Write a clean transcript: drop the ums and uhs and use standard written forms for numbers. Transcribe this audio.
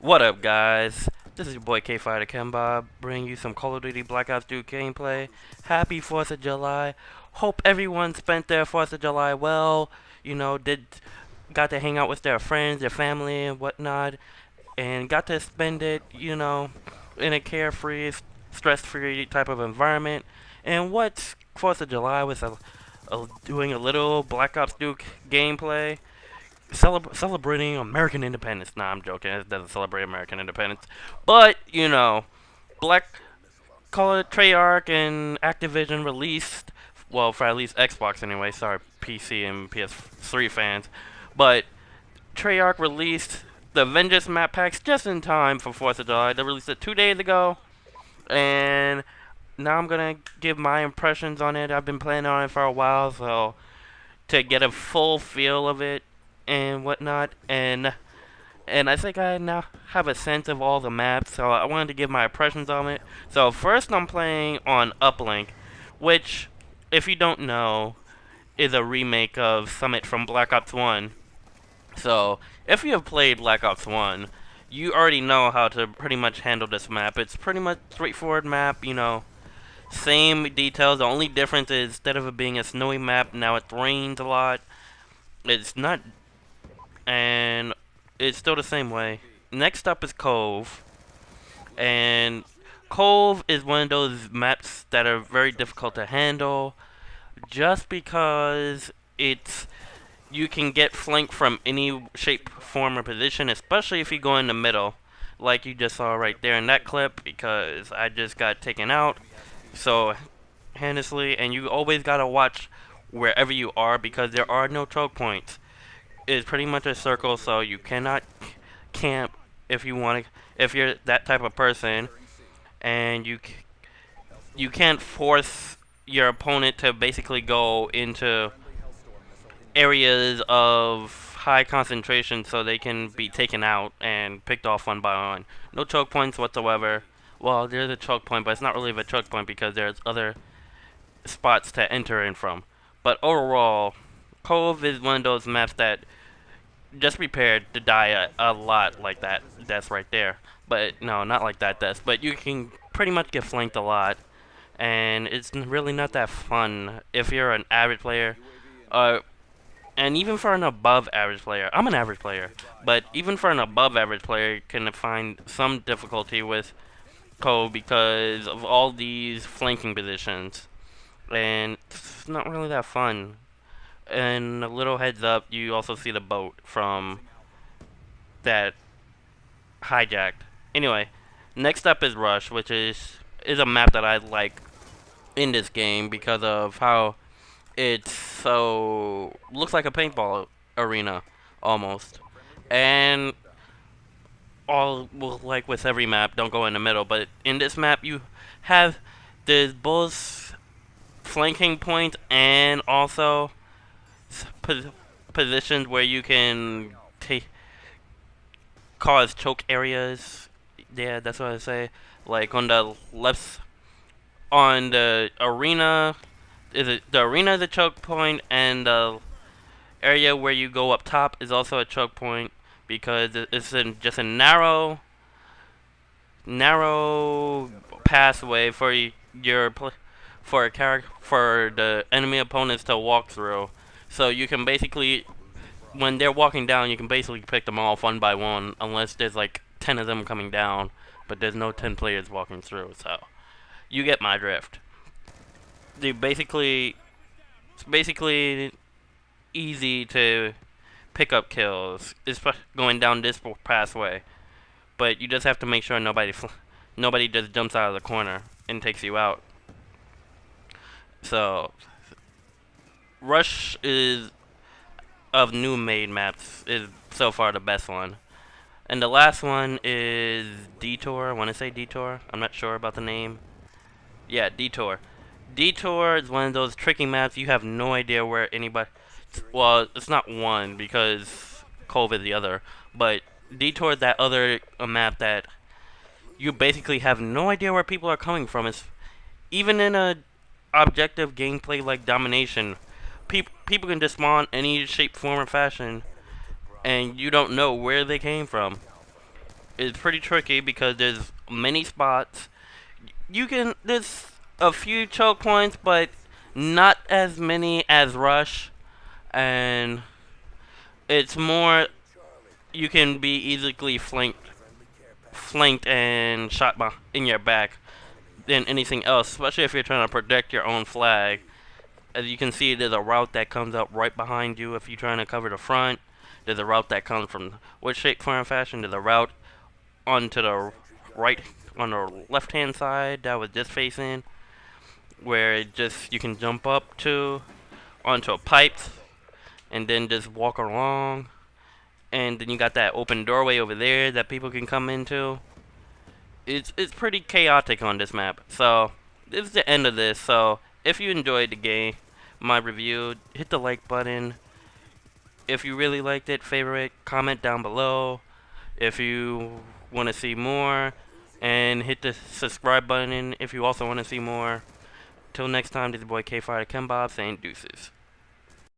What up, guys? This is your boy K Fighter Kemba, bringing you some Call of Duty Black Ops 2 gameplay. Happy 4th of July. Hope everyone spent their 4th of July well. Got to hang out with their friends, their family, and whatnot, and got to spend it, in a carefree, stress-free type of environment. And what's 4th of July was doing a little Black Ops 2 gameplay. Celebrating American independence. Nah, I'm joking. It doesn't celebrate American independence. But, Black Call it Treyarch and Activision released, well, for at least Xbox anyway, sorry, PC and PS3 fans. But Treyarch released the Vengence map packs just in time for 4th of July. They released it 2 days ago. And now I'm going to give my impressions on it. I've been playing on it for a while, so to get a full feel of it and whatnot, and I think I now have a sense of all the maps, so I wanted to give my impressions on it. So first I'm playing on Uplink, which, if you don't know, is a remake of Summit from Black Ops 1. So if you have played Black Ops 1, you already know how to pretty much handle this map. It's pretty much straightforward map, same details. The only difference is instead of it being a snowy map, now it rains a lot. It's not, and it's still the same way. Next up is Cove, and Cove is one of those maps that are very difficult to handle, just because you can get flanked from any shape, form, or position, especially if you go in the middle, like you just saw right there in that clip, because I just got taken out so handlessly, and you always gotta watch wherever you are because there are no choke points. It's pretty much a circle, so you cannot camp if you're that type of person, and you can't force your opponent to basically go into areas of high concentration so they can be taken out and picked off one by one. No choke points whatsoever. Well, there's a choke point, but it's not really a choke point because there's other spots to enter in from. But overall, Cove is one of those maps that just prepared to die a lot like that death right there. But no, not like that death. But you can pretty much get flanked a lot, and it's really not that fun if you're an average player. And even for an above average player, I'm an average player, but even for an above average player, you can find some difficulty with Cove because of all these flanking positions, and it's not really that fun. And a little heads up, you also see the boat from that hijacked. Anyway, next up is Rush, which is a map that I like in this game because of how it's so looks like a paintball arena almost. And all, well, like with every map, don't go in the middle, but in this map you have the both flanking points and also positions where you can cause choke areas. Yeah, that's what I say. Like on the left, on the arena, the arena is a choke point, and the area where you go up top is also a choke point because it's just a narrow pathway for for the enemy opponents to walk through. So you can basically, when they're walking down, you can basically pick them off one by one, unless there's like 10 of them coming down, but there's no 10 players walking through, so you get my drift. It's basically easy to pick up kills, going down this pathway, but you just have to make sure nobody just jumps out of the corner and takes you out. So Rush is, of new made maps, is so far the best one. And the last one is Detour. I want to say Detour. I'm not sure about the name. Yeah, Detour. Detour is one of those tricky maps. You have no idea where anybody... Well, it's not one because Cove is the other. But Detour is that other map that you basically have no idea where people are coming from. It's, even in a objective gameplay like Domination, people can just spawn any shape, form, or fashion, and you don't know where they came from. is pretty tricky because there's many spots. There's a few choke points, but not as many as Rush, and it's more you can be easily flanked and shot in your back than anything else, especially if you're trying to protect your own flag. As you can see, there's a route that comes up right behind you if you're trying to cover the front. There's a route that comes from wood shape form fashion. There's a route onto the right, on the left hand side that was just facing, where it just you can jump up to onto a pipe and then just walk along. And then you got that open doorway over there that people can come into. It's pretty chaotic on this map. So this is the end of this. So if you enjoyed the game, my review, hit the like button. If you really liked it, favorite, comment down below. If you want to see more, and hit the subscribe button if you also want to see more. Till next time, this is your boy K Fire Kembob saying deuces.